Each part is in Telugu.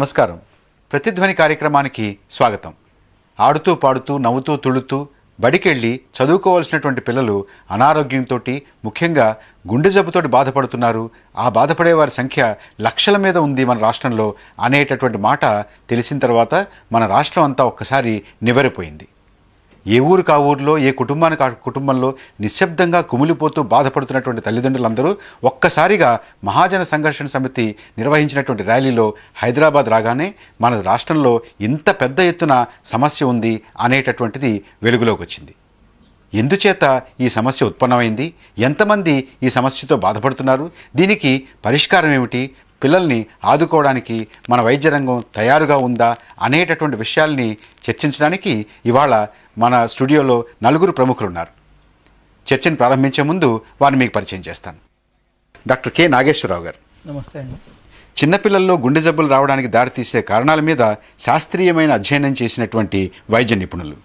నమస్కారం. ప్రతిధ్వని కార్యక్రమానికి స్వాగతం. ఆడుతూ పాడుతూ నవ్వుతూ తుళుతూ బడికెళ్ళి చదువుకోవాల్సినటువంటి పిల్లలు అనారోగ్యంతో, ముఖ్యంగా గుండె జబ్బుతోటి బాధపడుతున్నారు. ఆ బాధపడే వారి సంఖ్య లక్షల మీద ఉంది మన రాష్ట్రంలో అనేటటువంటి మాట తెలిసిన తర్వాత మన రాష్ట్రం అంతా ఒక్కసారి నివ్వెరపోయింది. ఏ ఊరు కా ఊరిలో, ఏ కుటుంబానికి ఆ కుటుంబంలో నిశ్శబ్దంగా కుమిలిపోతూ బాధపడుతున్నటువంటి తల్లిదండ్రులందరూ ఒక్కసారిగా మహాజన సంఘర్షణ సమితి నిర్వహించినటువంటి ర్యాలీలో హైదరాబాద్ రాగానే మన రాష్ట్రంలో ఇంత పెద్ద ఎత్తున సమస్య ఉంది అనేటటువంటిది వెలుగులోకి వచ్చింది. ఎందుచేత ఈ సమస్య ఉత్పన్నమైంది, ఎంతమంది ఈ సమస్యతో బాధపడుతున్నారు, దీనికి పరిష్కారం ఏమిటి, పిల్లల్ని ఆదుకోవడానికి మన వైద్య రంగం తయారుగా ఉందా అనేటటువంటి విషయాల్ని చర్చించడానికి ఇవాళ మన స్టూడియోలో నలుగురు ప్రముఖులు ఉన్నారు. చర్చను ప్రారంభించే ముందు వారిని మీకు పరిచయం చేస్తాను. డాక్టర్ కె నాగేశ్వరరావు గారు. నమస్తే అండి. చిన్నపిల్లల్లో గుండె జబ్బులు రావడానికి దారితీసే కారణాల మీద శాస్త్రీయమైన అధ్యయనం చేసినటువంటి వైద్య నిపుణులు.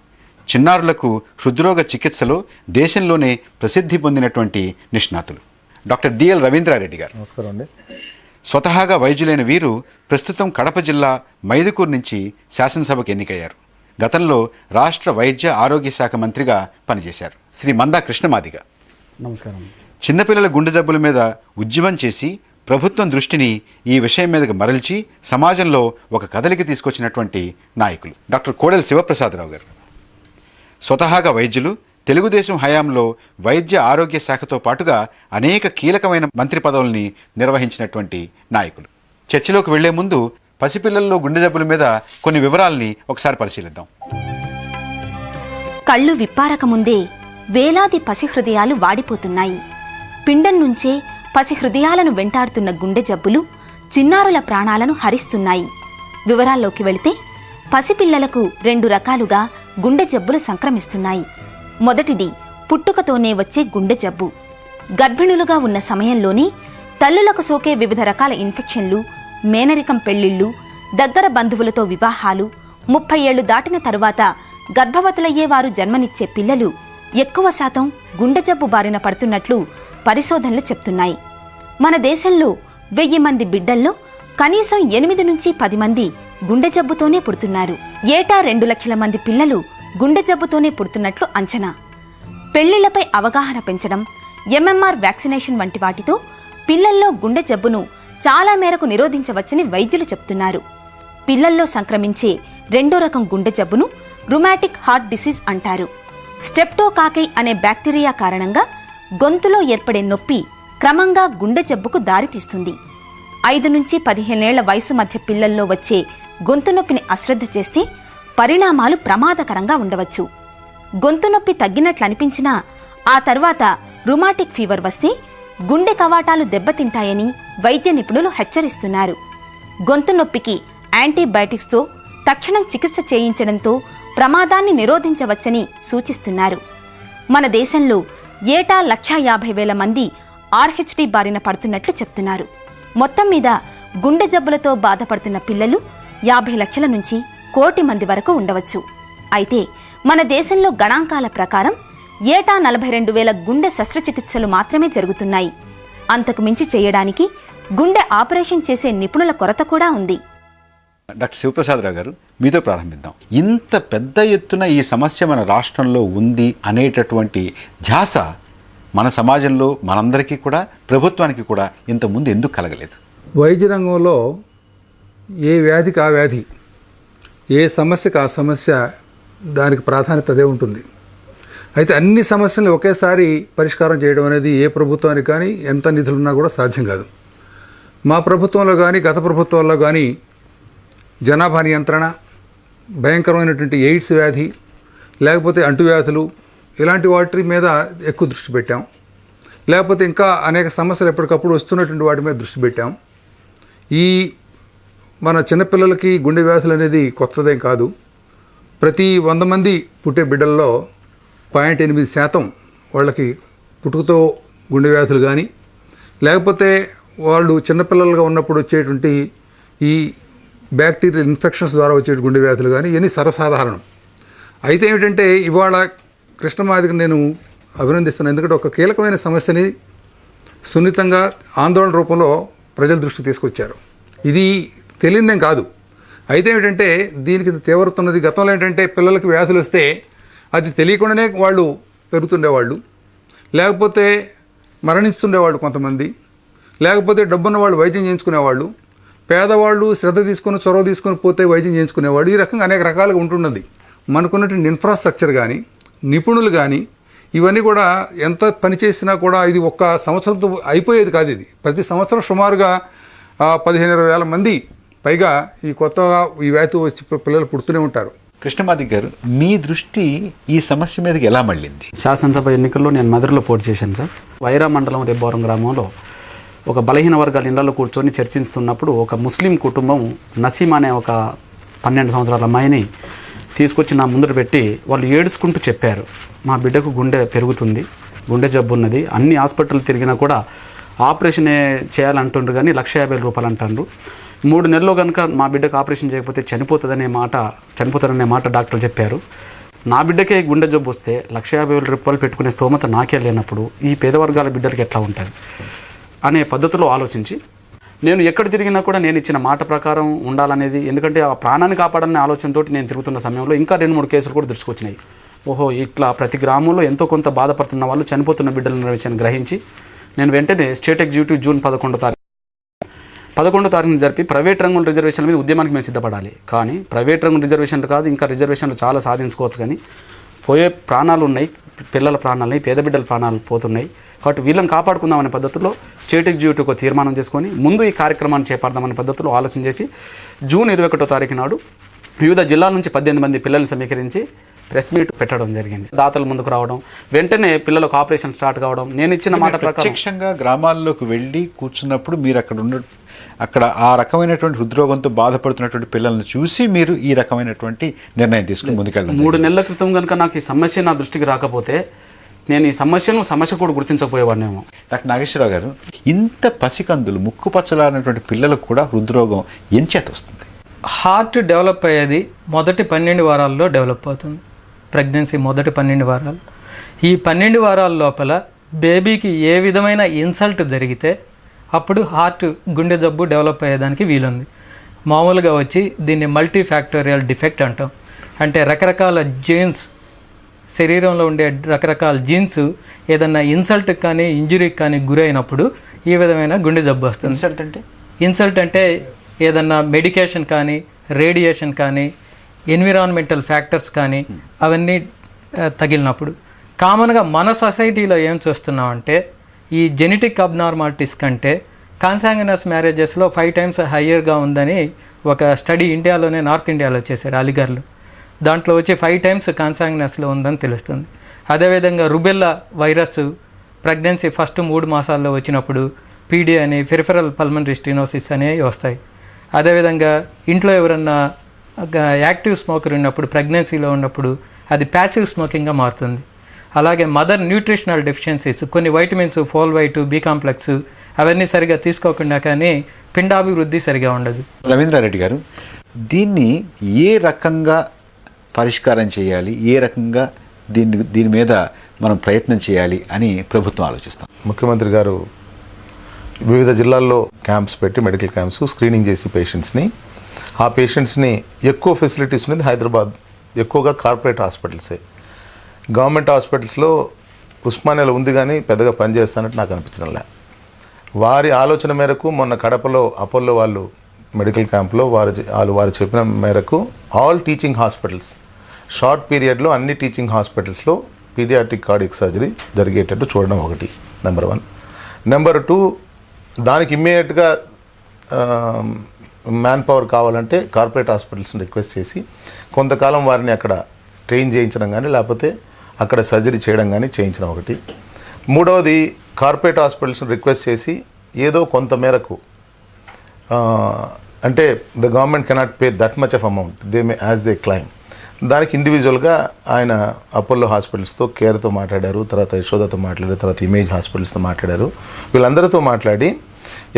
చిన్నారులకు హృద్రోగ చికిత్సలో దేశంలోనే ప్రసిద్ధి పొందినటువంటి నిష్ణాతులు డాక్టర్ డిఎల్ రవీంద్రారెడ్డి గారు. నమస్కారం అండి. స్వతహాగా వైద్యులైన వీరు ప్రస్తుతం కడప జిల్లా మైదుకూరు నుంచి శాసనసభకు ఎన్నికయ్యారు. గతంలో రాష్ట్ర వైద్య ఆరోగ్య శాఖ మంత్రిగా పనిచేశారు. శ్రీ మందా కృష్ణమాదిగ. నమస్కారం. చిన్నపిల్లల గుండె జబ్బుల మీద ఉద్యమం చేసి ప్రభుత్వం దృష్టిని ఈ విషయం మీదకి మరల్చి సమాజంలో ఒక కదలిక తీసుకొచ్చినటువంటి నాయకులు డాక్టర్ కోడెల శివప్రసాదరావు గారు. స్వతహాగా వైద్యులు, తెలుగుదేశం హయాంలో వైద్య ఆరోగ్య శాఖతో పాటుగా అనేక కీలకమైన మంత్రి పదవుల్ని నిర్వహించినటువంటి నాయకులు. చర్చలోకి వెళ్లే ముందు పసిపిల్లల్లో గుండె జబ్బుల మీద కొన్ని వివరాల్ని ఒకసారి పరిశీలిద్దాం. కళ్ళు విప్పారకముందే వేలాది పసిహృదయాలు వాడిపోతున్నాయి. పిండం నుంచే పసిహృదయాలను వెంటాడుతున్న గుండె జబ్బులు చిన్నారుల ప్రాణాలను హరిస్తున్నాయి. వివరాల్లోకి వెళితే పసిపిల్లలకు 2 రకాలుగా గుండె జబ్బులు సంక్రమిస్తున్నాయి. మొదటిది పుట్టుకతోనే వచ్చే గుండె జబ్బు. గర్భిణులుగా ఉన్న సమయంలోనే తల్లులకు సోకే వివిధ రకాల ఇన్ఫెక్షన్లు, మేనరికం పెళ్లిళ్లు, దగ్గర బంధువులతో వివాహాలు, 30 ఏళ్లు దాటిన తరువాత గర్భవతులయ్యేవారు జన్మనిచ్చే పిల్లలు ఎక్కువ శాతం గుండె జబ్బు బారిన పడుతున్నట్లు పరిశోధనలు చెప్తున్నాయి. మన దేశంలో 1000 మంది బిడ్డల్లో కనీసం 8 నుంచి 10 మంది గుండె జబ్బుతోనే పుడుతున్నారు. ఏటా 2 లక్షల మంది పిల్లలు గుండె జబ్బుతోనే పుడుతున్నట్లు అంచనా. పెళ్లిళ్లపై అవగాహన పెంచడం, ఎంఎంఆర్ వ్యాక్సినేషన్ వంటి వాటితో పిల్లల్లో గుండె జబ్బును చాలా మేరకు నిరోధించవచ్చని వైద్యులు చెప్తున్నారు. పిల్లల్లో సంక్రమించే 2వ రకం గుండె జబ్బును రుమాటిక్ హార్ట్ డిసీజ్ అంటారు. స్ట్రెప్టోకాకై అనే బ్యాక్టీరియా కారణంగా గొంతులో ఏర్పడే నొప్పి క్రమంగా గుండె జబ్బుకు దారితీస్తుంది. 5 నుంచి 15 ఏళ్ల వయసు మధ్య పిల్లల్లో వచ్చే గొంతు నొప్పిని అశ్రద్ధ చేస్తే పరిణామాలు ప్రమాదకరంగా ఉండవచ్చు. గొంతు నొప్పి తగ్గినట్లు అనిపించినా ఆ తర్వాత రుమాటిక్ ఫీవర్ వస్తే గుండె కవాటాలు దెబ్బతింటాయని వైద్య నిపుణులు హెచ్చరిస్తున్నారు. గొంతు నొప్పికి యాంటీబయాటిక్స్తో తక్షణం చికిత్స చేయించడంతో ప్రమాదాన్ని నిరోధించవచ్చని సూచిస్తున్నారు. మన దేశంలో ఏటా 150,000 మంది ఆర్హెచ్డి బారిన పడుతున్నట్లు చెప్తున్నారు. మొత్తం మీద గుండె జబ్బులతో బాధపడుతున్న పిల్లలు 50 లక్షల నుంచి 1 కోటి మంది వరకు ఉండవచ్చు. అయితే మన దేశంలో గణాంకాల ప్రకారం ఏటా 42,000 గుండె శస్త్రచికిత్సలు మాత్రమే జరుగుతున్నాయి. అంతకు మించి చేయడానికి గుండె ఆపరేషన్ చేసే నిపుణుల కొరత కూడా ఉంది. డాక్టర్ శివప్రసాదరావు గారు, మీతో ప్రారంభిద్దాం. ఇంత పెద్ద ఎత్తున ఈ సమస్య మన రాష్ట్రంలో ఉంది అనేటటువంటి ధ్యాస మన సమాజంలో మనందరికీ కూడా, ప్రభుత్వానికి కూడా ఇంతకుముందు ఎందుకు కలగలేదు? వైద్య రంగంలో ఏ వ్యాధికి ఆ వ్యాధి, ఏ సమస్యకు ఆ సమస్య, దానికి ప్రాధాన్యత అదే ఉంటుంది. అయితే అన్ని సమస్యలను ఒకేసారి పరిష్కారం చేయడం అనేది ఏ ప్రభుత్వానికి కానీ ఎంత నిధులున్నా కూడా సాధ్యం కాదు. మా ప్రభుత్వంలో కానీ గత ప్రభుత్వాల్లో కానీ జనాభా నియంత్రణ, భయంకరమైనటువంటి ఎయిడ్స్ వ్యాధి, లేకపోతే అంటువ్యాధులు, ఇలాంటి వాటి మీద ఎక్కువ దృష్టి పెట్టాం. లేకపోతే ఇంకా అనేక సమస్యలు ఎప్పటికప్పుడు వస్తున్నటువంటి వాటి మీద దృష్టి పెట్టాం. ఈ మన చిన్నపిల్లలకి గుండె వ్యాధులు అనేది కొత్తదేం కాదు. ప్రతి 100 మంది పుట్టే బిడ్డల్లో 0.8% వాళ్ళకి పుట్టుకతో గుండె వ్యాధులు కానీ, లేకపోతే వాళ్ళు చిన్నపిల్లలుగా ఉన్నప్పుడు వచ్చేటువంటి ఈ బ్యాక్టీరియల్ ఇన్ఫెక్షన్స్ ద్వారా వచ్చే గుండె వ్యాధులు కానీ ఇవన్నీ సర్వసాధారణం. అయితే ఏమిటంటే ఇవాళ కృష్ణమాదిగ నేను అభినందిస్తున్నాను. ఎందుకంటే ఒక కీలకమైన సమస్యని సున్నితంగా ఆందోళన రూపంలో ప్రజల దృష్టికి తీసుకొచ్చారు. ఇది తెలియదేం కాదు. అయితే ఏంటంటే దీనికి తీవ్రత ఉన్నది. గతంలో ఏంటంటే పిల్లలకి వ్యాధులు వస్తే అది తెలియకుండానే వాళ్ళు పెరుగుతుండేవాళ్ళు, లేకపోతే మరణిస్తుండేవాళ్ళు కొంతమంది, లేకపోతే డబ్బున్న వాళ్ళు వైద్యం చేయించుకునేవాళ్ళు, పేదవాళ్ళు శ్రద్ధ తీసుకొని చొరవ తీసుకొని పోతే వైద్యం చేయించుకునేవాళ్ళు. ఈ రకంగా అనేక రకాలుగా ఉంటున్నది. మనకున్నటువంటి ఇన్ఫ్రాస్ట్రక్చర్ కానీ, నిపుణులు కానీ, ఇవన్నీ కూడా ఎంత పనిచేసినా కూడా ఇది ఒక్క సంవత్సరంతో అయిపోయేది కాదు. ఇది ప్రతి సంవత్సరం సుమారుగా 15-20 వేల మంది పైగా ఈ కొత్తగా ఈ వ్యాధి వచ్చి పిల్లలు పుడుతూనే ఉంటారు. కృష్ణమాది గారు, మీ దృష్టి ఈ సమస్య మీదకి ఎలా మళ్ళింది? శాసనసభ ఎన్నికల్లో నేను మధురలో పోటీ చేశాను సార్. వైరా మండలం రెబ్బవరం గ్రామంలో ఒక బలహీన వర్గాల ఇళ్లలో కూర్చొని చర్చిస్తున్నప్పుడు ఒక ముస్లిం కుటుంబం నసీం అనే ఒక 12 సంవత్సరాల అమ్మాయిని తీసుకొచ్చి నా ముందర పెట్టి వాళ్ళు ఏడుచుకుంటూ చెప్పారు, మా బిడ్డకు గుండె పెరుగుతుంది, గుండె జబ్బు ఉన్నది, అన్ని హాస్పిటల్ తిరిగినా కూడా ఆపరేషనే చేయాలంటుండ్రు కానీ 1,50,000 రూపాయలు అంటారు. 3 నెలల్లో కనుక మా బిడ్డకు ఆపరేషన్ చేయకపోతే చనిపోతారనే మాట డాక్టర్లు చెప్పారు. నా బిడ్డకే గుండె జబ్బు వస్తే 1,50,000 రూపాయలు పెట్టుకునే స్తోమత నాకే లేనప్పుడు ఈ పేద వర్గాల బిడ్డలకి ఎట్లా ఉంటుంది అనే పద్ధతిలో ఆలోచించి నేను ఎక్కడ తిరిగినా కూడా నేను ఇచ్చిన మాట ప్రకారం ఉండాలనేది, ఎందుకంటే ఆ ప్రాణాన్ని కాపాడనే ఆలోచనతో నేను తిరుగుతున్న సమయంలో ఇంకా 2-3 కేసులు కూడా దృష్టికొచ్చినాయి. ఓహో, ఇట్లా ప్రతి గ్రామంలో ఎంతో కొంత బాధపడుతున్న వాళ్ళు చనిపోతున్న బిడ్డల విషయాన్ని గ్రహించి నేను వెంటనే స్టేట్ ఎగ్జిక్యూటివ్ జూన్ 11వ తారీఖున జరిపి ప్రైవేట్ రంగం రిజర్వేషన్ల మీద ఉద్యమానికి మేము సిద్ధపడాలి. కానీ ప్రైవేట్ రంగం రిజర్వేషన్లు కాదు, ఇంకా రిజర్వేషన్లు చాలా సాధించుకోవచ్చు, కానీ పోయే ప్రాణాలు ఉన్నాయి, పిల్లల ప్రాణాలున్నాయి, పేద బిడ్డల ప్రాణాలు పోతున్నాయి. కాబట్టి వీళ్ళని కాపాడుకుందామనే పద్ధతిలో స్టేట్ ఎగ్జిక్యూటివ్కి తీర్మానం చేసుకొని ముందు ఈ కార్యక్రమాన్ని చేపడదామనే పద్ధతిలో ఆలోచన చేసి జూన్ 21వ తారీఖు నాడు వివిధ జిల్లాల నుంచి 18 మంది పిల్లల్ని సమీకరించి ప్రెస్ మీట్ పెట్టడం జరిగింది. దాతలు ముందుకు రావడం, వెంటనే పిల్లలకు ఆపరేషన్ స్టార్ట్ కావడం, నేను ఇచ్చిన మాట ప్రకారం ప్రత్యక్షంగా గ్రామాల్లోకి వెళ్ళి కూర్చున్నప్పుడు మీరు అక్కడ ఆ రకమైనటువంటి హృద్రోగంతో బాధపడుతున్నటువంటి పిల్లల్ని చూసి మీరు ఈ రకమైనటువంటి నిర్ణయం తీసుకుని ముందుకెళ్ళాలి. 3 నెలల క్రితం కనుక నాకు ఈ సమస్య నా దృష్టికి రాకపోతే నేను ఈ సమస్య కూడా గుర్తించకపోయేవాడినేమో. డాక్టర్ నాగేశ్వరరావు గారు, ఇంత పసికందులు ముక్కుపచ్చలానటువంటి పిల్లలకు కూడా హృద్రోగం ఎంచేత వస్తుంది? హార్ట్ డెవలప్ అయ్యేది మొదటి 12 వారాల్లో డెవలప్ అవుతుంది. ప్రెగ్నెన్సీ మొదటి 12 వారాలు. ఈ 12 వారాల లోపల బేబీకి ఏ విధమైన ఇన్సల్ట్ జరిగితే అప్పుడు హార్ట్ గుండె జబ్బు డెవలప్ అయ్యేదానికి వీలుంది. మామూలుగా వచ్చి దీన్ని మల్టీ ఫ్యాక్టోరియల్ డిఫెక్ట్ అంటాం. అంటే రకరకాల జీన్స్, శరీరంలో ఉండే రకరకాల జీన్స్ ఏదన్నా ఇన్సల్ట్కి కానీ ఇంజురీకి కానీ గురైనప్పుడు ఈ విధమైన గుండె జబ్బు వస్తుంది. ఇన్సల్ట్ అంటే ఏదన్నా మెడికేషన్ కానీ, రేడియేషన్ కానీ, ఎన్విరాన్మెంటల్ ఫ్యాక్టర్స్ కానీ అవన్నీ తగిలినప్పుడు. కామన్గా మన సొసైటీలో ఏం చూస్తున్నామంటే ఈ జెనెటిక్ అబ్నార్మాలిటీస్ కంటే కాన్సాంగినస్ మ్యారేజెస్లో 5 times హయ్యర్గా ఉందని ఒక స్టడీ ఇండియాలోనే, నార్త్ ఇండియాలో చేశారు, అలీగర్లో. దాంట్లో వచ్చి 5 times కాన్సాంగినస్లో ఉందని తెలుస్తుంది. అదేవిధంగా రుబెల్లా వైరస్ ప్రెగ్నెన్సీ ఫస్ట్ 3 మాసాల్లో వచ్చినప్పుడు పీడీ అని, పెరిఫెరల్ పల్మనరీ స్టెనోసిస్ అనేవి వస్తాయి. అదేవిధంగా ఇంట్లో ఎవరన్నా యాక్టివ్ స్మోకర్ ఉన్నప్పుడు, ప్రెగ్నెన్సీలో ఉన్నప్పుడు అది ప్యాసివ్ స్మోకింగ్గా మారుతుంది. అలాగే మదర్ న్యూట్రిషనల్ డెఫిషియన్సీస్, కొన్ని వైటమిన్స్, ఫోల్వైట్, బి కాంప్లెక్స్ అవన్నీ సరిగా తీసుకోకుండా కానీ పిండాభివృద్ధి సరిగా ఉండదు. రవీంద్రారెడ్డి గారు, దీన్ని ఏ రకంగా పరిష్కారం చేయాలి, ఏ రకంగా దీని మీద మనం ప్రయత్నం చేయాలి అని ప్రభుత్వం ఆలోచిస్తాం? ముఖ్యమంత్రి గారు వివిధ జిల్లాల్లో క్యాంప్స్ పెట్టి, మెడికల్ క్యాంప్స్ స్క్రీనింగ్ చేసి ఆ పేషెంట్స్ని ఎక్కువ ఫెసిలిటీస్ ఉన్నది హైదరాబాద్, ఎక్కువగా కార్పొరేట్ హాస్పిటల్సే. గవర్నమెంట్ హాస్పిటల్స్లో ఉస్మానియాలో ఉంది కానీ పెద్దగా పనిచేస్తానంటే నాకు అనిపించడంలే. వారి ఆలోచన మేరకు మొన్న కడపలో అపోలో వాళ్ళు మెడికల్ క్యాంప్లో వారు చెప్పిన మేరకు ఆల్ టీచింగ్ హాస్పిటల్స్ షార్ట్ పీరియడ్లో అన్ని టీచింగ్ హాస్పిటల్స్లో పీడియాట్రిక్ కార్డియక్ సర్జరీ జరిగేటట్టు చూడడం ఒకటి, నెంబర్ 1. నెంబర్ 2, దానికి ఇమ్మీడియట్గా మ్యాన్ పవర్ కావాలంటే కార్పొరేట్ హాస్పిటల్స్ని రిక్వెస్ట్ చేసి కొంతకాలం వారిని అక్కడ ట్రైన్ చేయించడం కానీ, లేకపోతే అక్కడ సర్జరీ చేయడం కానీ చేయించడం ఒకటి. 3వది, కార్పొరేట్ హాస్పిటల్స్ని రిక్వెస్ట్ చేసి ఏదో కొంత మేరకు, అంటే the government cannot pay that much of amount, they may as they claim. దానికి ఇండివిజువల్గా ఆయన అపోలో హాస్పిటల్స్తో, కేర్తో మాట్లాడారు, తర్వాత యశోదతో మాట్లాడారు, తర్వాత ఇమేజ్ హాస్పిటల్స్తో మాట్లాడారు. వీళ్ళందరితో మాట్లాడి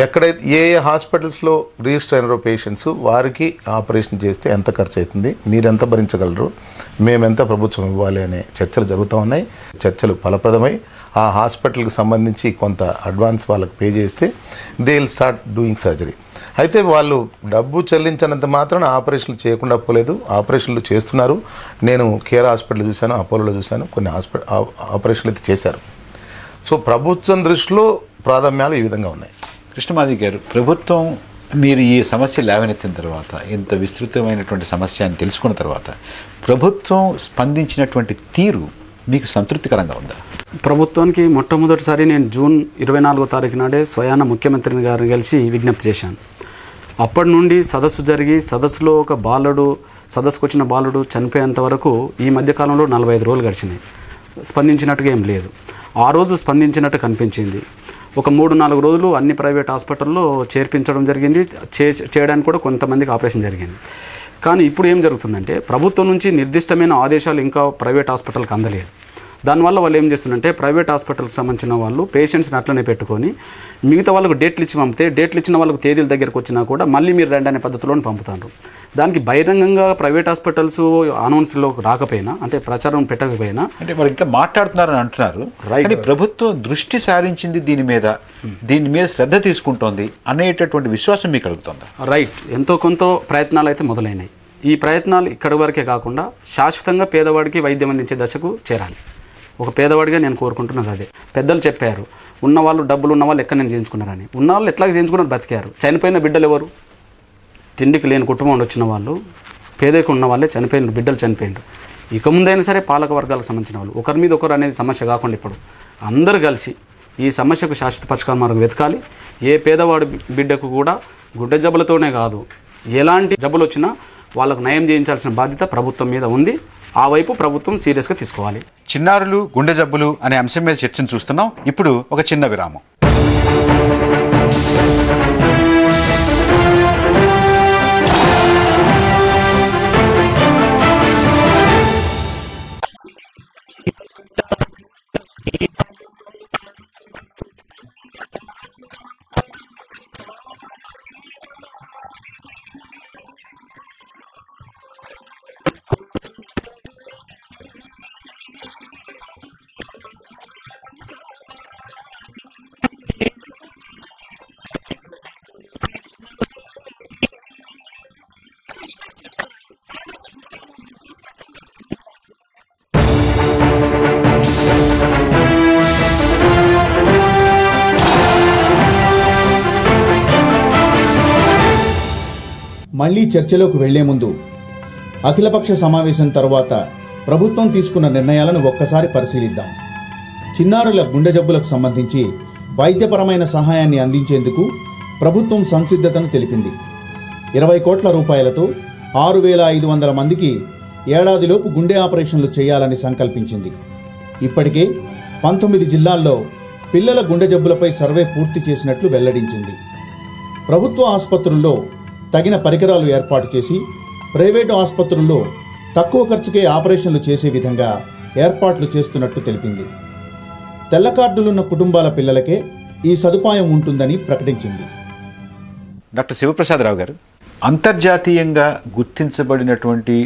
ఎక్కడైతే ఏ హాస్పిటల్స్లో రిజిస్టర్ అయినారో పేషెంట్స్ వారికి ఆపరేషన్ చేస్తే ఎంత ఖర్చు అవుతుంది, మీరెంత భరించగలరు, మేమెంత ప్రభుత్వం ఇవ్వాలి అనే చర్చలు జరుగుతూ ఉన్నాయి. చర్చలు ఫలప్రదమై ఆ హాస్పిటల్కి సంబంధించి కొంత అడ్వాన్స్ వాళ్ళకి పే చేస్తే they will start doing surgery. అయితే వాళ్ళు డబ్బు చెల్లించినంత మాత్రాన ఆపరేషన్లు చేయకుండా పోలేదు, ఆపరేషన్లు చేస్తున్నారు. నేను కేర్ హాస్పిటల్ చూశాను, అపోలోలో చూశాను, కొన్ని ఆపరేషన్లు అయితే చేశారు. సో ప్రభుత్వం దృష్టిలో ప్రాధాన్యాలు ఈ విధంగా ఉన్నాయి. కృష్ణమాది గారు, ప్రభుత్వం మీరు ఈ సమస్య లేవనెత్తిన తర్వాత, ఇంత విస్తృతమైనటువంటి సమస్య అని తెలుసుకున్న తర్వాత ప్రభుత్వం స్పందించినటువంటి తీరు మీకు సంతృప్తికరంగా ఉందా? ప్రభుత్వానికి మొట్టమొదటిసారి నేను జూన్ 24వ తారీఖు నాడే స్వయాన ముఖ్యమంత్రి గారిని కలిసి విజ్ఞప్తి చేశాను. అప్పటి నుండి సదస్సు జరిగి సదస్సులో ఒక బాలుడు, సదస్సుకు వచ్చిన బాలుడు చనిపోయేంత వరకు ఈ మధ్యకాలంలో 45 రోజులు గడిచినాయి. స్పందించినట్టుగా ఏం లేదు. ఆ రోజు స్పందించినట్టు కనిపించింది. ఒక 3-4 రోజులు అన్ని ప్రైవేట్ హాస్పిటల్లో చేర్పించడం జరిగింది. చేయడానికి కూడా కొంతమందికి ఆపరేషన్ జరిగింది. కానీ ఇప్పుడు ఏం జరుగుతుందంటే ప్రభుత్వం నుంచి నిర్దిష్టమైన ఆదేశాలు ఇంకా ప్రైవేట్ హాస్పిటల్కి అందలేదు. దానివల్ల వాళ్ళు ఏం చేస్తున్నారంటే ప్రైవేట్ హాస్పిటల్కి సంబంధించిన వాళ్ళు పేషెంట్స్ని అట్లనే పెట్టుకొని మిగతా వాళ్ళకు డేట్లు ఇచ్చి పంపితే డేట్లు ఇచ్చిన వాళ్ళకు తేదీల దగ్గరకు వచ్చినా కూడా మళ్ళీ మీరు రండి అనే పద్ధతిలో పంపుతారు. దానికి బహిరంగంగా ప్రైవేట్ హాస్పిటల్స్ అనౌన్స్లో రాకపోయినా, అంటే ప్రచారం పెట్టకపోయినా, అంటే వాళ్ళు ఇంకా మాట్లాడుతున్నారని అంటున్నారు. కానీ ప్రభుత్వం దృష్టి సారించింది దీని మీద శ్రద్ధ తీసుకుంటోంది అనేటటువంటి విశ్వాసం మీకు కలుగుతుందా? రైట్. ఎంతో కొంత ప్రయత్నాలు అయితే మొదలైనాయి. ఈ ప్రయత్నాలు ఇక్కడి వరకే కాకుండా శాశ్వతంగా పేదవాడికి వైద్యం అందించే దశకు చేరాలి. ఒక పేదవాడిగా నేను కోరుకుంటున్నది అదే. పెద్దలు చెప్పారు, ఉన్నవాళ్ళు డబ్బులు ఉన్నవాళ్ళు ఎక్కడ నేను చేయించుకున్నారని. ఉన్నవాళ్ళు ఎట్లాగ చేయించుకున్నారు, బతికారు. చనిపోయిన బిడ్డలు ఎవరు? తిండికి లేని కుటుంబం వచ్చిన వాళ్ళు, పేదకు ఉన్న వాళ్ళే చనిపోయిన బిడ్డలు చనిపోయినారు. ఇక ముందైనా సరే పాలక వర్గాలకు సంబంధించిన వాళ్ళు ఒకరి మీద ఒకరు అనేది సమస్య కాకుండా ఇప్పుడు అందరూ కలిసి ఈ సమస్యకు శాశ్వత పరిష్కార మార్గం వెతకాలి. ఏ పేదవాడి బిడ్డకు కూడా గుడ్డ జబ్బులతోనే కాదు, ఎలాంటి జబ్బులు వచ్చినా వాళ్ళకు నయం చేయించాల్సిన బాధ్యత ప్రభుత్వం మీద ఉంది. ఆ వైపు ప్రభుత్వం సీరియస్గా తీసుకోవాలి. చిన్నారులు, గుండె జబ్బులు అనే అంశం మీద చర్చను చూస్తున్నాం. ఇప్పుడు ఒక చిన్న విరామం. మళ్లీ చర్చలోకి వెళ్లే ముందు అఖిలపక్ష సమావేశం తర్వాత ప్రభుత్వం తీసుకున్న నిర్ణయాలను ఒక్కసారి పరిశీలిద్దాం. చిన్నారుల గుండె జబ్బులకు సంబంధించి వైద్యపరమైన సహాయాన్ని అందించేందుకు ప్రభుత్వం సంసిద్ధతను తెలిపింది. 20 కోట్ల రూపాయలతో 6,500 మందికి ఏడాదిలోపు గుండె ఆపరేషన్లు చేయాలని సంకల్పించింది. ఇప్పటికే 19 జిల్లాల్లో పిల్లల గుండె జబ్బులపై సర్వే పూర్తి చేసినట్లు వెల్లడించింది. ప్రభుత్వ ఆసుపత్రుల్లో తగిన పరికరాలు ఏర్పాటు చేసి ప్రైవేటు ఆసుపత్రుల్లో తక్కువ ఖర్చుకే ఆపరేషన్లు చేసే విధంగా ఏర్పాట్లు చేస్తున్నట్టు తెలిపింది. తెల్ల కార్డులున్న కుటుంబాల పిల్లలకే ఈ సదుపాయం ఉంటుందని ప్రకటించింది. డాక్టర్ శివప్రసాదరావు గారు, అంతర్జాతీయంగా గుర్తించబడినటువంటి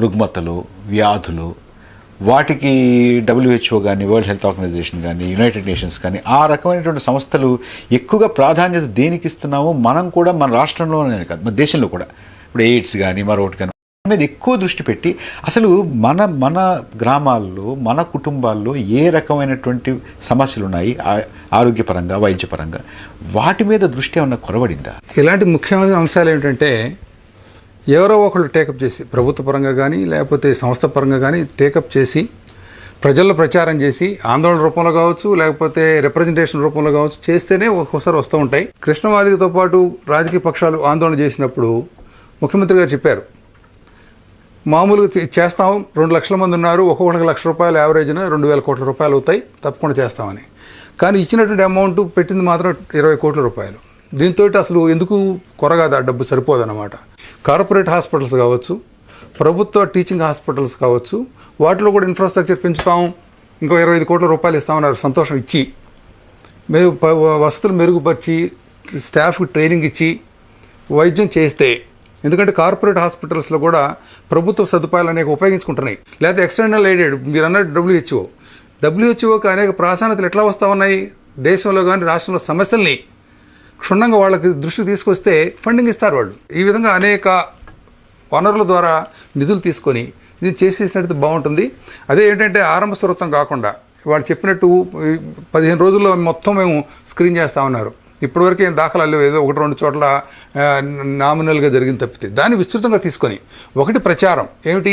రుగ్మతలు, వ్యాధులు, వాటికి WHO కానీ, వరల్డ్ హెల్త్ ఆర్గనైజేషన్ కానీ, యునైటెడ్ నేషన్స్ కానీ ఆ రకమైనటువంటి సంస్థలు ఎక్కువగా ప్రాధాన్యత దేనికి ఇస్తున్నామో మనం కూడా మన రాష్ట్రంలోనే కాదు, మన దేశంలో కూడా ఇప్పుడు ఎయిడ్స్ కానీ మరొకటి కానీ మీద ఎక్కువ దృష్టి పెట్టి అసలు మన గ్రామాల్లో, మన కుటుంబాల్లో ఏ రకమైనటువంటి సమస్యలు ఉన్నాయి ఆరోగ్యపరంగా, వైద్యపరంగా, వాటి మీద దృష్టి ఏమన్నా కొరవడిందా? ఇలాంటి ముఖ్యమైన అంశాలు ఏమిటంటే ఎవరో ఒకళ్ళు టేకప్ చేసి, ప్రభుత్వ పరంగా కానీ లేకపోతే సంస్థ పరంగా కానీ టేకప్ చేసి ప్రజల్లో ప్రచారం చేసి ఆందోళన రూపంలో కావచ్చు లేకపోతే రిప్రజెంటేషన్ రూపంలో కావచ్చు చేస్తేనే ఒక్కోసారి వస్తూ ఉంటాయి. కృష్ణమాదిగతో పాటు రాజకీయ పక్షాలు ఆందోళన చేసినప్పుడు ముఖ్యమంత్రి గారు చెప్పారు, మామూలుగా చేస్తాం, 2 లక్షల మంది ఉన్నారు, ఒక్కొక్కరికి ₹1,00,000 యావరేజ్న 2,000 కోట్ల రూపాయలు అవుతాయి, తప్పకుండా చేస్తామని. కానీ ఇచ్చినటువంటి అమౌంట్ పెట్టింది మాత్రం 20 కోట్ల రూపాయలు. దీంతో అసలు ఎందుకు కొరగాదు, ఆ డబ్బు సరిపోదన్నమాట. కార్పొరేట్ హాస్పిటల్స్ కావచ్చు, ప్రభుత్వ టీచింగ్ హాస్పిటల్స్ కావచ్చు, వాటిలో కూడా ఇన్ఫ్రాస్ట్రక్చర్ పెంచుతాం, ఇంకో 25 కోట్ల రూపాయలు ఇస్తామన్నారు. సంతోషం, ఇచ్చి వసతులు మెరుగుపరిచి స్టాఫ్కి ట్రైనింగ్ ఇచ్చి వైద్యం చేస్తే, ఎందుకంటే కార్పొరేట్ హాస్పిటల్స్లో కూడా ప్రభుత్వ సదుపాయాలు అనేక ఉపయోగించుకుంటున్నాయి. లేకపోతే ఎక్స్టర్నల్ ఎయిడెడ్, మీరు అన్నట్టు WHOకి అనేక ప్రాధాన్యతలు ఎట్లా వస్తూ ఉన్నాయి, దేశంలో కానీ రాష్ట్రంలో సమస్యల్ని క్షుణ్ణంగా వాళ్ళకి దృష్టి తీసుకొస్తే ఫండింగ్ ఇస్తారు వాళ్ళు. ఈ విధంగా అనేక వనరుల ద్వారా నిధులు తీసుకొని ఇది చేసేసినట్టు బాగుంటుంది. అదే ఏంటంటే ఆరంభ స్వరూపం కాకుండా వాళ్ళు చెప్పినట్టు 15 రోజుల్లో మొత్తం మేము స్క్రీన్ చేస్తామన్నారు. ఇప్పటివరకు ఏం దాఖలాలు లేవు, ఏదో 1-2 చోట్ల నామినల్గా జరిగింది తప్పితే. దాన్ని విస్తృతంగా తీసుకొని ఒకటి ప్రచారం ఏమిటి,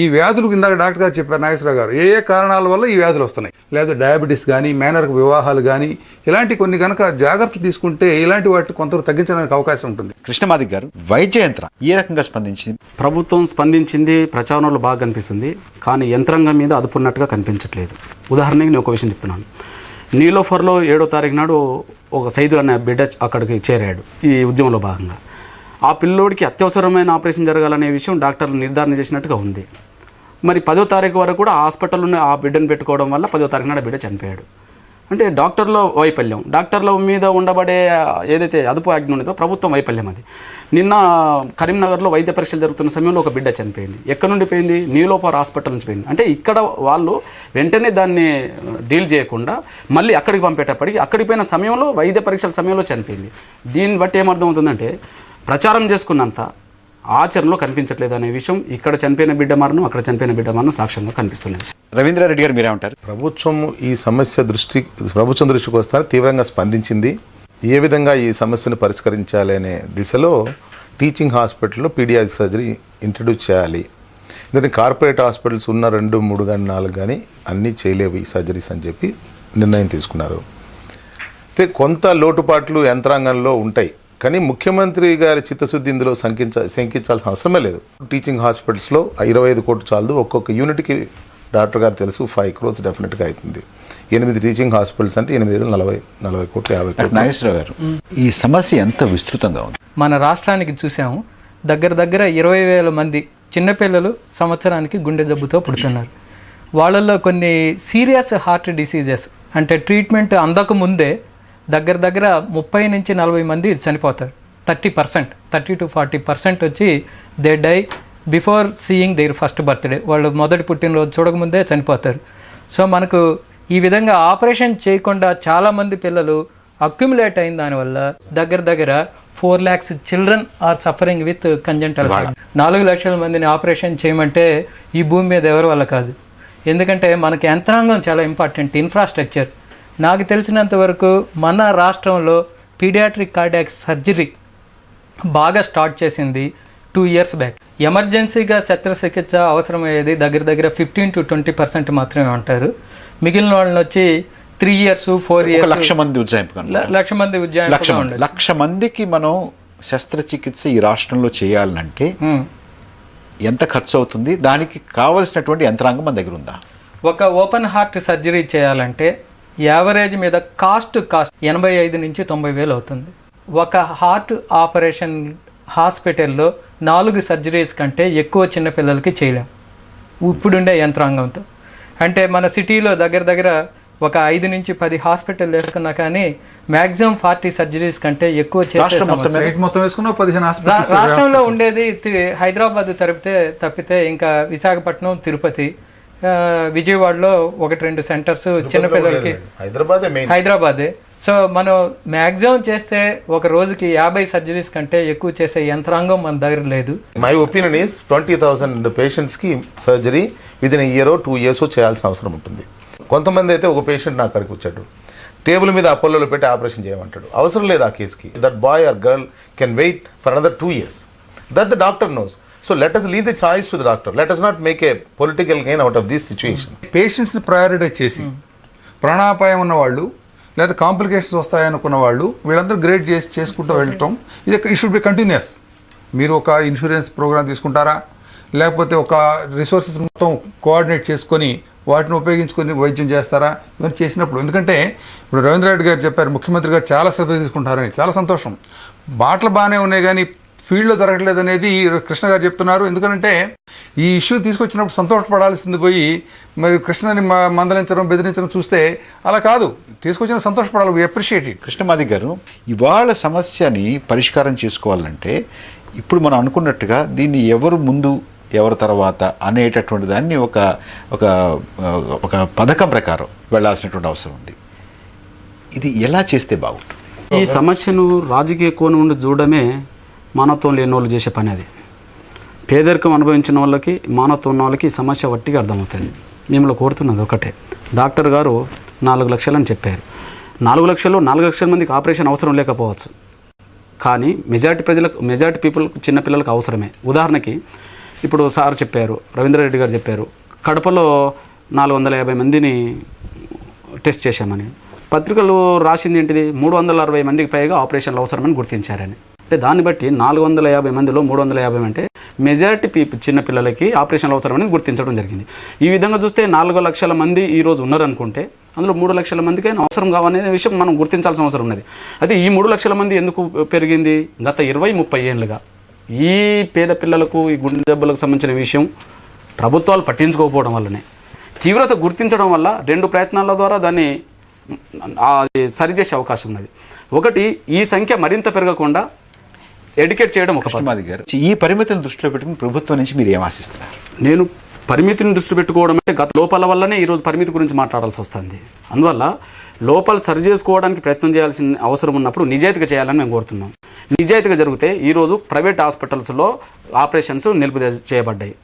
ఈ వ్యాధులు ఇందాక డాక్టర్ గారు చెప్పారు, నాగేశ్వరరావు గారు, ఏ కారణాల వల్ల ఈ వ్యాధులు వస్తున్నాయి, లేదా డయాబెటీస్ కానీ మేనర్కు వివాహాలు కానీ ఇలాంటి కొన్ని కనుక జాగ్రత్తలు తీసుకుంటే ఇలాంటి వాటిని కొంత తగ్గించడానికి అవకాశం ఉంటుంది. కృష్ణమాదిక్ గారు, వైద్య యంత్రం ఏ రకంగా స్పందించింది? ప్రభుత్వం స్పందించింది, ప్రచారంలో బాగా కనిపిస్తుంది, కానీ యంత్రాంగం మీద అదుపున్నట్టుగా కనిపించట్లేదు. ఉదాహరణకి నేను ఒక విషయం చెప్తున్నాను. నీలోఫర్లో 7వ తారీఖు నాడు ఒక సైదు అనే బిడ్డ అక్కడికి చేరాడు ఈ ఉద్యమంలో భాగంగా. ఆ పిల్లోడికి అత్యవసరమైన ఆపరేషన్ జరగాలనే విషయం డాక్టర్లు నిర్ధారణ చేసినట్టుగా ఉంది. మరి 10వ తారీఖు వరకు కూడా హాస్పిటల్లోనే ఆ బిడ్డను పెట్టుకోవడం వల్ల 10వ తారీఖు నాడు బిడ్డ చనిపోయాడు. అంటే డాక్టర్ల వైఫల్యం, డాక్టర్ల మీద ఉండబడే ఏదైతే అదుపు ఆజ్ఞ ఉన్నదో ప్రభుత్వం వైఫల్యం అది. నిన్న కరీంనగర్లో వైద్య పరీక్షలు జరుగుతున్న సమయంలో ఒక బిడ్డ చనిపోయింది. ఎక్కడి నుండి పోయింది? నీలోఫర్ హాస్పిటల్ నుంచి పోయింది. అంటే ఇక్కడ వాళ్ళు వెంటనే దాన్ని డీల్ చేయకుండా మళ్ళీ అక్కడికి పంపేటప్పటికి అక్కడికి పోయిన సమయంలో వైద్య పరీక్షల సమయంలో చనిపోయింది. దీన్ని బట్టి ఏమర్థమవుతుందంటే ప్రచారం చేసుకున్నంత ఆచరణలో కనిపించట్లేదు అనే విషయం ఇక్కడ చనిపోయిన బిడ్డ మరణం, అక్కడ చనిపోయిన బిడ్డ మరణం సాక్ష్యంగా కనిపిస్తున్నది. రవీంద్రారెడ్డి గారు మీరేమంటారు? ప్రభుత్వం ఈ సమస్య ప్రభుత్వం దృష్టికి వస్తే తీవ్రంగా స్పందించింది. ఏ విధంగా ఈ సమస్యను పరిష్కరించాలి అనే దిశలో టీచింగ్ హాస్పిటల్లో పీడియాట్రిక్ సర్జరీ ఇంట్రడ్యూస్ చేయాలి. ఎందుకంటే కార్పొరేట్ హాస్పిటల్స్ ఉన్న 2, 3 కానీ 4 కానీ అన్నీ చేయలేవు ఈ సర్జరీస్ అని చెప్పి నిర్ణయం తీసుకున్నారు. అయితే కొంత లోటుపాట్లు యంత్రాంగంలో ఉంటాయి, కానీ ముఖ్యమంత్రి గారి చిత్తశుద్ధి ఇందులో శంకించాల్సిన అవసరమే లేదు. టీచింగ్ హాస్పిటల్స్లో 25 కోట్లు చాలదు. ఒక్కొక్క యూనిట్కి డాక్టర్ గారు తెలుసు 5 crores డెఫినెట్గా అవుతుంది. 8 టీచింగ్ హాస్పిటల్స్ అంటే 8 40 కోట్లు 50 కోట్లు. నాగేశ్వరరావు గారు, ఈ సమస్య ఎంత విస్తృతంగా ఉంది? మన రాష్ట్రానికి చూసాము, దగ్గర 20,000 మంది చిన్నపిల్లలు సంవత్సరానికి గుండె జబ్బుతో పుడుతున్నారు. వాళ్ళల్లో కొన్ని సీరియస్ హార్ట్ డిసీజెస్ అంటే ట్రీట్మెంట్ అందకముందే దగ్గర 30 నుంచి 40 మంది చనిపోతారు. 30%, 30 to 40% వచ్చి they die before seeing their first birthday. వాళ్ళు మొదటి పుట్టినరోజు చూడకముందే చనిపోతారు. సో మనకు ఈ విధంగా ఆపరేషన్ చేయకుండా చాలామంది పిల్లలు అక్యుములేట్ అయిన దానివల్ల దగ్గర 4 lakhs children are suffering with congenital heart. 4 లక్షల మందిని ఆపరేషన్ చేయమంటే ఈ భూమి మీద ఎవరి వల్ల కాదు. ఎందుకంటే మనకి యంత్రాంగం చాలా ఇంపార్టెంట్, ఇన్ఫ్రాస్ట్రక్చర్. నాకు తెలిసినంత వరకు మన రాష్ట్రంలో పీడియాట్రిక్ కార్డియాక్ సర్జరీ బాగా స్టార్ట్ చేసింది 2 years బ్యాక్. ఎమర్జెన్సీగా శస్త్రచికిత్స అవసరమయ్యేది దగ్గర 15 to 20% మాత్రమే ఉంటారు. మిగిలిన వాళ్ళని వచ్చి 3 years 4 years 1,00,000 మంది ఉజ్జాయింపుగా 1,00,000 మంది ఉజ్జాయింపుగా ఉండదు. 1,00,000 మందికి మనం శస్త్రచికిత్స ఈ రాష్ట్రంలో చేయాలంటే ఎంత ఖర్చు అవుతుంది? దానికి కావలసినటువంటి యంత్రాంగం మన దగ్గర ఉందా? ఒక ఓపెన్ హార్ట్ సర్జరీ చేయాలంటే యావరేజ్ మీద కాస్ట్ 85 నుంచి 90 వేలు అవుతుంది. ఒక హార్ట్ ఆపరేషన్ హాస్పిటల్లో 4 సర్జరీస్ కంటే ఎక్కువ చిన్నపిల్లలకి చేయలేం ఇప్పుడుండే యంత్రాంగంతో. అంటే మన సిటీలో దగ్గర ఒక 5 నుంచి 10 హాస్పిటల్ వేసుకున్నా కానీ మ్యాక్సిమం 40 సర్జరీస్ కంటే ఎక్కువ చేసే రాష్ట్రంలో ఉండేది హైదరాబాద్ తప్పితే ఇంకా విశాఖపట్నం, తిరుపతి, విజయవాడలో 1-2 సెంటర్స్ చిన్నపిల్లలకి, హైదరాబాదే. సో మనం మ్యాక్సిమం చేస్తే ఒక రోజుకి 50 సర్జరీస్ కంటే ఎక్కువ చేసే యంత్రాంగం మన దగ్గర లేదు. మై ఒపీనియన్ ఈస్ 20,000 పేషెంట్స్కి surgery within a year or 2 years చేయాల్సిన అవసరం ఉంటుంది. కొంతమంది అయితే ఒక పేషెంట్ నా అక్కడికి వచ్చాడు, టేబుల్ మీద అపోలోలో పెట్టి ఆపరేషన్ చేయమంటాడు. అవసరం లేదు ఆ కేసుకి. That boy or girl can wait for another 2 years. That the doctor knows. So let us leave the choice to the doctor. Let us not make a political gain out of this situation. పేషెంట్స్ని ప్రయారిటైజ్ చేసి ప్రాణాపాయం ఉన్నవాళ్ళు లేదా కాంప్లికేషన్స్ వస్తాయనుకున్న వాళ్ళు వీళ్ళందరూ గ్రేడ్ చేసుకుంటూ వెళ్ళటం ఇది షుడ్ బి కంటిన్యూస్. మీరు ఒక ఇన్సూరెన్స్ ప్రోగ్రామ్ తీసుకుంటారా, లేకపోతే ఒక రిసోర్సెస్ మొత్తం కోఆర్డినేట్ చేసుకొని వాటిని ఉపయోగించుకొని వైద్యం చేస్తారా? ఇవన్నీ చేసినప్పుడు, ఎందుకంటే ఇప్పుడు రవీంద్రారెడ్డి గారు చెప్పారు ముఖ్యమంత్రి గారు చాలా శ్రద్ధ తీసుకుంటారని, చాలా సంతోషం. బాటలు బాగానే ఉన్నాయి కానీ ఫీల్డ్లో జరగట్లేదు అనేది కృష్ణ గారు చెప్తున్నారు. ఎందుకంటే ఈ ఇష్యూ తీసుకొచ్చినప్పుడు సంతోషపడాల్సింది పోయి మరి కృష్ణని మందలించడం, బెదిరించడం చూస్తే అలా కాదు. తీసుకొచ్చిన సంతోషపడాలి, వి అప్రిషియేట్ ఇట్. కృష్ణమాదిక్ గారు, ఇవాళ సమస్యని పరిష్కారం చేసుకోవాలంటే ఇప్పుడు మనం అనుకున్నట్టుగా దీన్ని ఎవరు ముందు ఎవరి తర్వాత అనేటటువంటి దాన్ని ఒక పథకం ప్రకారం వెళ్ళాల్సినటువంటి అవసరం ఉంది. ఇది ఎలా చేస్తే బాగుంటుంది? ఈ సమస్యను రాజకీయ కోణం నుండి చూడడమే మానవత్వం లేని వాళ్ళు చేసే పని. అది పేదరికం అనుభవించిన వాళ్ళకి, మానవత్వం ఉన్న వాళ్ళకి ఈ సమస్య వట్టిగా అర్థమవుతుంది. మిమ్మల్ని కోరుతున్నది ఒకటే, డాక్టర్ గారు 4 లక్షలు అని చెప్పారు. 4 లక్షల మందికి ఆపరేషన్ అవసరం లేకపోవచ్చు, కానీ మెజారిటీ పీపుల్, చిన్నపిల్లలకు అవసరమే. ఉదాహరణకి ఇప్పుడు సార్ చెప్పారు, రవీంద్రారెడ్డి గారు చెప్పారు, కడపలో 450 మందిని టెస్ట్ చేశామని. పత్రికలు రాసింది ఏంటిది, 360 మందికి పైగా ఆపరేషన్లు అవసరమని గుర్తించారని. అంటే దాన్ని బట్టి 450 మందిలో 350 అంటే మెజారిటీ చిన్నపిల్లలకి ఆపరేషన్లు అవసరమని గుర్తించడం జరిగింది. ఈ విధంగా చూస్తే 4 లక్షల మంది ఈరోజు ఉన్నారనుకుంటే అందులో 3 లక్షల మందికి అవసరం కావనే విషయం మనం గుర్తించాల్సిన అవసరం ఉన్నది. అయితే ఈ 3 లక్షల మంది ఎందుకు పెరిగింది? గత 20-30 ఏళ్ళుగా ఈ పేద పిల్లలకు, ఈ గుండె జబ్బులకు సంబంధించిన విషయం ప్రభుత్వాలు పట్టించుకోకపోవడం వల్లనే, తీవ్రత గుర్తించడం వల్ల 2 ప్రయత్నాల ద్వారా దాన్ని సరిచేసే అవకాశం ఉన్నది. ఒకటి, ఈ సంఖ్య మరింత పెరగకుండా ఎడ్యుకేట్ చేయడం ఒక కృష్ణమాది గారు. ఈ పరిమితిని దృష్టిలో పెట్టుకుని ప్రభుత్వం నుంచి మీరు ఏం ఆశిస్తున్నారు? నేను పరిమితిని దృష్టి పెట్టుకోవడం అంటే గత లోపాల వల్లనే ఈరోజు పరిమితి గురించి మాట్లాడాల్సి వస్తుంది. అందువల్ల లోపాలు సరి చేసుకోవడానికి ప్రయత్నం చేయాల్సిన అవసరం ఉన్నప్పుడు నిజాయితీగా చేయాలని మేము కోరుతున్నాం. నిజాయితీగా జరిగితే ఈరోజు ప్రైవేట్ హాస్పిటల్స్లో ఆపరేషన్స్ నిలుపు చేయబడ్డాయి.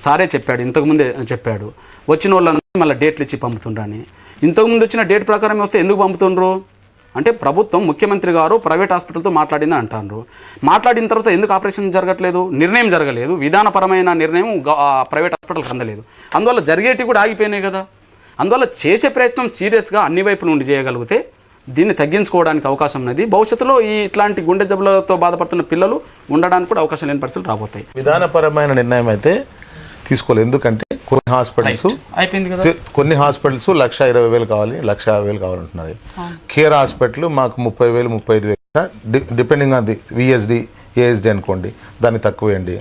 సారే చెప్పాడు, ఇంతకుముందే చెప్పాడు, వచ్చిన వాళ్ళందరూ మళ్ళీ డేట్లు ఇచ్చి పంపుతుండ్రని. ఇంతకుముందు వచ్చిన డేట్ ప్రకారం వస్తే ఎందుకు పంపుతుండ్రు అంటే ప్రభుత్వం, ముఖ్యమంత్రి గారు ప్రైవేట్ హాస్పిటల్తో మాట్లాడిందని అంటారు. మాట్లాడిన తర్వాత ఎందుకు ఆపరేషన్ జరగట్లేదు? నిర్ణయం జరగలేదు, విధానపరమైన నిర్ణయం ప్రైవేట్ హాస్పిటల్కి అందలేదు. అందువల్ల జరిగేటివి కూడా ఆగిపోయినాయి కదా. అందువల్ల చేసే ప్రయత్నం సీరియస్గా అన్ని వైపుల నుండి చేయగలిగితే దీన్ని తగ్గించుకోవడానికి అవకాశం ఉన్నది. భవిష్యత్తులో ఇట్లాంటి గుండె జబ్బులతో బాధపడుతున్న పిల్లలు ఉండడానికి కూడా అవకాశం లేని పరిస్థితులు రాబోతాయి. విధానపరమైన నిర్ణయం అయితే తీసుకోలేదు. ఎందుకంటే కొన్ని హాస్పిటల్స్ అయిపోయింది కదా, కొన్ని హాస్పిటల్స్ 1,20,000 కావాలి, 1,50,000 కావాలంటున్నారు. కేర్ హాస్పిటల్ మాకు 30,000, 35,000 depending on the VSD, ASD అనుకోండి, దానికి తక్కువ వేయండి.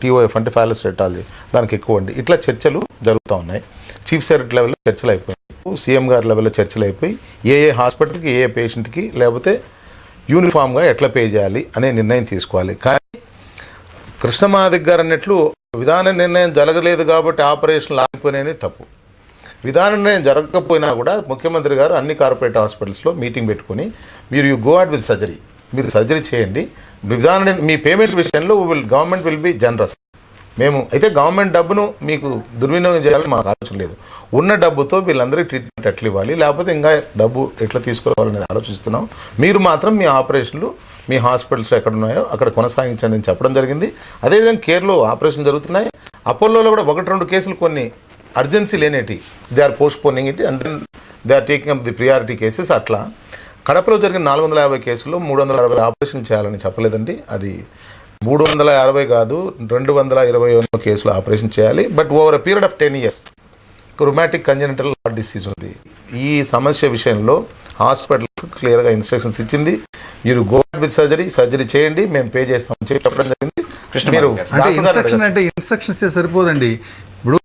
టీఓఎఫ్ అంటే ఫాలోస్టెటాలజీ, దానికి ఎక్కువ అండి. ఇట్లా చర్చలు జరుగుతూ ఉన్నాయి. చీఫ్ సెక్రటరీ లెవెల్లో చర్చలు అయిపోయాయి, సీఎం గారి లెవెల్లో చర్చలు అయిపోయి ఏ హాస్పిటల్కి, ఏ పేషెంట్కి, లేకపోతే యూనిఫామ్గా ఎట్లా పే చేయాలి అనే నిర్ణయం తీసుకోవాలి. కానీ కృష్ణమాదిక్ గారు అన్నట్లు విధాన నిర్ణయం జరగలేదు కాబట్టి ఆపరేషన్లు ఆగిపోయినాయని తప్పు. విధాన నిర్ణయం జరగకపోయినా కూడా ముఖ్యమంత్రి గారు అన్ని కార్పొరేట్ హాస్పిటల్స్లో మీటింగ్ పెట్టుకుని మీరు you go out with surgery, మీరు సర్జరీ చేయండి, విధాన మీ పేమెంట్ విషయంలో గవర్నమెంట్ విల్ బి జనరస్. మేము అయితే గవర్నమెంట్ డబ్బును మీకు దుర్వినియోగం చేయాలని మాకు ఆలోచన లేదు. ఉన్న డబ్బుతో వీళ్ళందరికీ ట్రీట్మెంట్ ఎట్లా ఇవ్వాలి, లేకపోతే ఇంకా డబ్బు ఎట్లా తీసుకోవాలనేది ఆలోచిస్తున్నాం. మీరు మాత్రం మీ ఆపరేషన్లు మీ హాస్పిటల్స్ ఎక్కడ ఉన్నాయో అక్కడ కొనసాగించండి అని చెప్పడం జరిగింది. అదేవిధంగా కేర్లో ఆపరేషన్ జరుగుతున్నాయి. అపోలోలో కూడా 1-2 కేసులు కొన్ని అర్జెన్సీ లేనేటి, they are postponing it and then they are taking up the priority cases. అట్లా కడపలో జరిగిన 450 కేసుల్లో 360 ఆపరేషన్ చేయాలని చెప్పలేదండి. అది 350 కాదు, 221 కేసులు ఆపరేషన్ చేయాలి. But over a period of 10 years rheumatic congenital heart disease ఉంది. ఈ సమస్య విషయంలో హాస్పిటల్కి క్లియర్గా ఇన్స్ట్రక్షన్స్ ఇచ్చింది, మీరు గో విత్ సర్జరీ చేయండి, మేము పే చేస్తామని చెప్పడం జరిగింది. మీరు అంటే ఇన్స్ట్రక్షన్స్ సరిపోదండి. ఇప్పుడు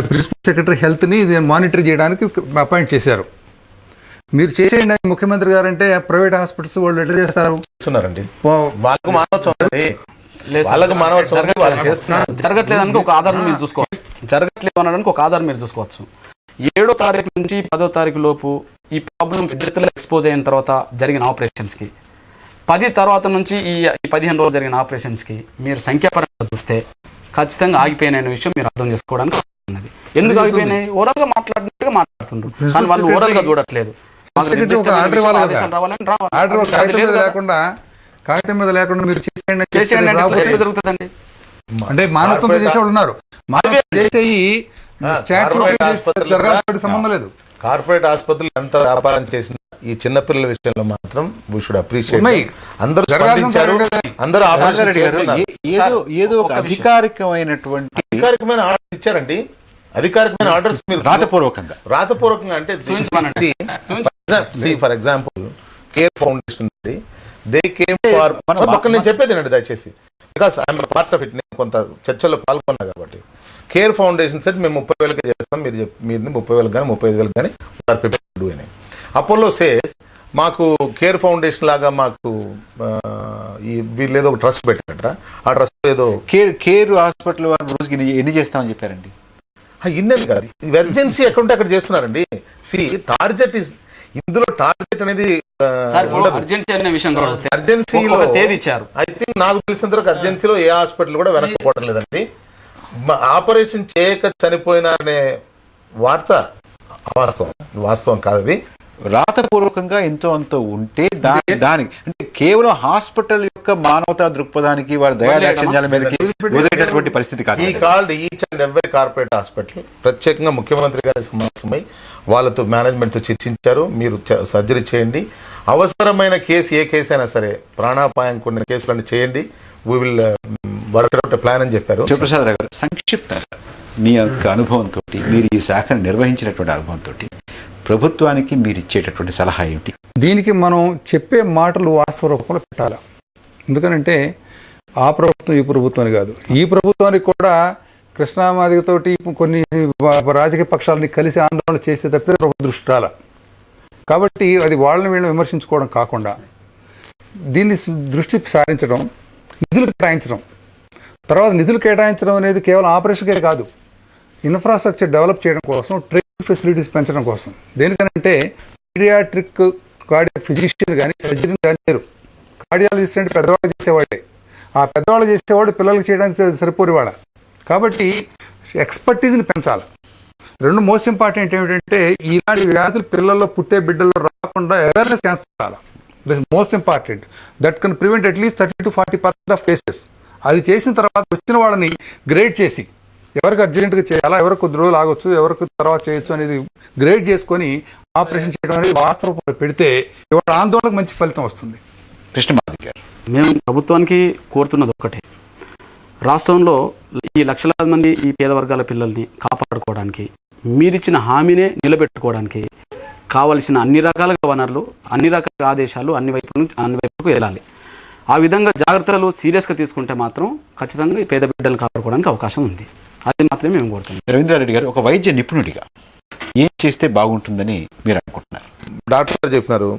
ప్రిన్సిపల్ సెక్రటరీ హెల్త్ని మానిటర్ చేయడానికి అపాయింట్ చేశారు, మీరు చేసేయండి ముఖ్యమంత్రి గారు అంటే ప్రైవేట్ హాస్పిటల్స్ వాళ్ళు ఎట్లా చేస్తారు? వాళ్ళకు మానవత్వం జరగట్లేదు అనడానికి ఒక ఆధారం మీరు చూసుకోవచ్చు. జరగట్లేదు అనడానికి ఒక ఆధారం మీరు చూసుకోవచ్చు. 7వ తారీఖు నుంచి 10వ తారీఖు లోపు ఈ ప్రాబ్లం విద్యార్థులు ఎక్స్పోజ్ అయిన తర్వాత జరిగిన ఆపరేషన్స్కి, 10 తర్వాత నుంచి ఈ 15 రోజులు జరిగిన ఆపరేషన్స్కి మీరు సంఖ్యాపరంగా చూస్తే ఖచ్చితంగా ఆగిపోయిన విషయం మీరు అర్థం చేసుకోవడానికి ఉన్నది. ఎందుకు ఆగిపోయినాయి? ఓరల్గా మాట్లాడినట్టుగా మాట్లాడుతుండ్రు, కానీ వాళ్ళు ఓరల్గా చూడట్లేదు. కాగితం మీద లేకుండా మీరు జరుగుతుందండి. అంటే మానవత్వం చేసేవాళ్ళు ఉన్నారు, సంబంధం లేదు. కార్పొరేట్ ఆసుపత్రులు ఎంత వ్యాపారం చేసిన ఈ చిన్నపిల్లల విషయంలో మాత్రం వీ షుడ్ అప్రిషియేట్. అందరూ స్పందించారు, అందరూ ఏదో ఒక అధికారికమైన ఆర్డర్స్ ఇచ్చారండి. అధికారికమైన ఆర్డర్స్ మీరు రాతపూర్వకంగా అంటే for example care foundation they came for నేను చెప్పేదేనండి దయచేసి, because I'm part of it. నేను కొంత చర్చల్లో పాల్గొన్నా కాబట్టి కేర్ ఫౌండేషన్ సెట్ మేము 30,000 చేస్తాం, మీరు 30,000 కానీ 35,000 కానీ అని. అపోలో సేస్ మాకు కేర్ ఫౌండేషన్ లాగా మాకు వీళ్ళు ఏదో ఒక ట్రస్ట్ పెట్టారట, ఆ ట్రస్ట్ ఏదో కేర్ హాస్పిటల్ రోజుకి ఎన్ని చేస్తామని చెప్పారండి. ఇన్నది కాదు, ఎమర్జెన్సీ ఎక్కడుంటే అక్కడ చేస్తున్నారండి. టార్గెట్ ఇస్ ఇందులో టార్గెట్ అనేది సార్ అర్జెన్సీ అనే విషయం కూడా అర్జెన్సీలో ఒక తేదీ ఇచ్చారు. ఐ థింక్ నాకు తెలిసినంత వరకు అర్జెన్సీలో ఏ హాస్పిటల్ కూడా వెనక్కిపోవడం లేదండి. ఆపరేషన్ చేయక చనిపోయిన అనే వార్త వాస్తవం కాదు. అది రాతపూర్వకంగా ఎంతో అంతో ఉంటే దానికి అంటే కేవలం హాస్పిటల్ యొక్క మానవతా దృక్పథానికి వారి దయాదాక్షిణ్యాల మీదకి వదిలేటటువంటి పరిస్థితి కాదు. ఈ called each and every corporate hospital ప్రత్యేకంగా ముఖ్యమంత్రి గారి సమావేశమై వాళ్ళతో మేనేజ్మెంట్ చర్చించారు. మీరు సర్జరీ చేయండి, అవసరమైన కేసు ఏ కేసు అయినా సరే, ప్రాణాపాయం కొన్ని కేసులను చేయండి, we will work out plan అని చెప్పారు. శివప్రసాద్ రావు గారు, సంక్షిప్తంగా మీ యొక్క అనుభవంతో, మీరు ఈ శాఖను నిర్వహించినటువంటి అనుభవంతో ప్రభుత్వానికి మీరు ఇచ్చేటటువంటి సలహా ఏమిటి? దీనికి మనం చెప్పే మాటలు వాస్తవ రూపంలో పెట్టాలి. ఎందుకనంటే ఆ ప్రభుత్వం ఈ ప్రభుత్వం అని కాదు, ఈ ప్రభుత్వానికి కూడా కృష్ణామాదిగతోటి కొన్ని రాజకీయ పక్షాలని కలిసి ఆందోళన చేస్తే తప్పితే ప్రభుత్వ దృష్టి రాల. కాబట్టి అది వాళ్ళని వీళ్ళని విమర్శించుకోవడం కాకుండా దీన్ని దృష్టి సారించడం, నిధులు కేటాయించడం. తర్వాత నిధులు కేటాయించడం అనేది కేవలం ఆపరేషన్కే కాదు, ఇన్ఫ్రాస్ట్రక్చర్ డెవలప్ చేయడం కోసం, ట్రైనింగ్ ఫెసిలిటీస్ పెంచడం కోసం. దేనికనంటే పీడియాట్రిక్ కార్డియాక్ ఫిజిషియన్ కానీ సర్జరీ కానీ లేరు. కార్డియాలజిస్ట్ అంటే పెద్దవాళ్ళు చేసేవాడే. ఆ పెద్దవాళ్ళు చేసేవాడు పిల్లలకి చేయడానికి సరిపోరు వాళ్ళ. కాబట్టి ఎక్స్పర్టీస్ని పెంచాలి. రెండు మోస్ట్ ఇంపార్టెంట్ ఏమిటంటే ఇలాంటి వ్యాధులు పిల్లల్లో పుట్టే బిడ్డల్లో రాకుండా అవేర్నెస్ క్యాంప్స్ పెట్టాలి. This most important. That can prevent at least 30 to 40% of cases. అది చేసిన తర్వాత వచ్చిన వాళ్ళని గ్రేడ్ చేసి ఎవరికి అర్జెంటుగా చేయాలా, ఎవరికి కొద్ది రోజులు ఆగొచ్చు, ఎవరికి తర్వాత చేయొచ్చు అనేది గ్రేడ్ చేసుకొని ఆపరేషన్ చేయడం అనేది వాస్తవం పెడితే ఇవాళ ఆందోళనకు మంచి ఫలితం వస్తుంది. కృష్ణమాధవ్ గారు, మేము ప్రభుత్వానికి కోరుతున్నది ఒకటే, రాష్ట్రంలో ఈ లక్షలాది మంది ఈ పేద వర్గాల పిల్లల్ని కాపాడుకోవడానికి, మీరిచ్చిన హామీనే నిలబెట్టుకోవడానికి కావలసిన అన్ని రకాలుగా వనరులు, అన్ని రకాల ఆదేశాలు అన్ని వైపులకు వెళ్ళాలి. ఆ విధంగా జాగ్రత్తలు సీరియస్గా తీసుకుంటే మాత్రం ఖచ్చితంగా ఈ పేద బిడ్డలు కాపాడుకోవడానికి అవకాశం ఉంది. అది మాత్రమే మేము కోరుతున్నాం. రవీంద్రారెడ్డి గారు, ఒక వైద్య నిపుణుడిగా ఏం చేస్తే బాగుంటుందని మీరు అనుకుంటున్నారు? డాక్టర్ గారు చెప్పినారు,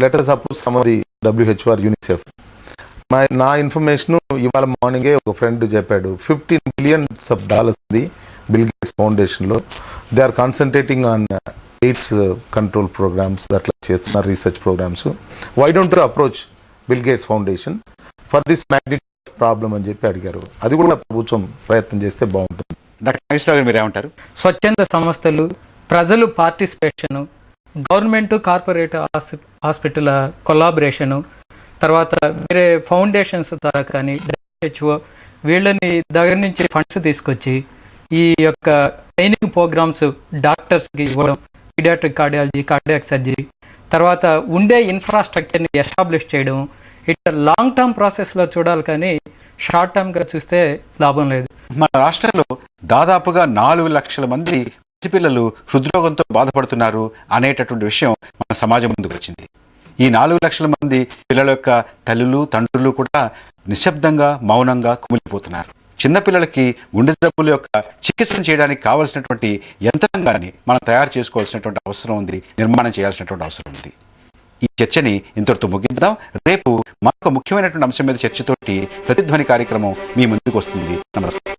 letters approve some of the WHO or UNICEF. నా ఇన్ఫర్మేషన్ ఇవాళ మార్నింగే ఒక ఫ్రెండ్ చెప్పాడు, $15 billion ది బిల్ గేట్స్ ఫౌండేషన్లో they are concentrating on AIDS control programmes, అట్లా చేస్తున్నారు research programmes. Why don't approach Bill Gates foundation for this magnitude problem అని చెప్పి అడిగారు. అది కూడా ప్రభుత్వం ప్రయత్నం చేస్తే బాగుంటుంది. డాక్టర్ నాగేశ్వరరావు గారు, మీరు ఏమంటారు? స్వచ్ఛంద సంస్థలు, ప్రజలు పార్టిసిపేషను, గవర్నమెంట్ కార్పొరేట్ హాస్పిటల్ కొలాబరేషను, తర్వాత వేరే ఫౌండేషన్స్ ద్వారా కానీ WHO వీళ్ళని దగ్గర నుంచి ఫండ్స్ తీసుకొచ్చి ఈ యొక్క ట్రైనింగ్ ప్రోగ్రామ్స్ డాక్టర్స్కి ఇవ్వడం, పీడియాట్రిక్ కార్డియాలజీ, కార్డియాక్ సర్జరీ, తర్వాత ఉండే ఇన్ఫ్రాస్ట్రక్చర్ని ఎస్టాబ్లిష్ చేయడం, ఇట్లా లాంగ్ టర్మ్ ప్రాసెస్లో చూడాలి కానీ షార్ట్ టర్మ్గా చూస్తే లాభం లేదు. మన రాష్ట్రంలో దాదాపుగా 4 లక్షల మంది పసిపిల్లలు హృద్రోగంతో బాధపడుతున్నారు అనేటటువంటి విషయం మన సమాజం ముందుకు వచ్చింది. ఈ 4 లక్షల మంది పిల్లల యొక్క తల్లులు, తండ్రులు కూడా నిశ్శబ్దంగా, మౌనంగా కుమిలిపోతున్నారు. చిన్నపిల్లలకి గుండె జబ్బుల యొక్క చికిత్సను చేయడానికి కావాల్సినటువంటి యంత్రాంగాన్ని మనం తయారు చేసుకోవాల్సినటువంటి అవసరం ఉంది, నిర్మాణం చేయాల్సినటువంటి అవసరం ఉంది. ఈ చర్చని ఇంతటితో ముగిద్దాం. రేపు మరొక ముఖ్యమైనటువంటి అంశం మీద చర్చతోటి ప్రతిధ్వని కార్యక్రమం మీ ముందుకు వస్తుంది. నమస్కారం.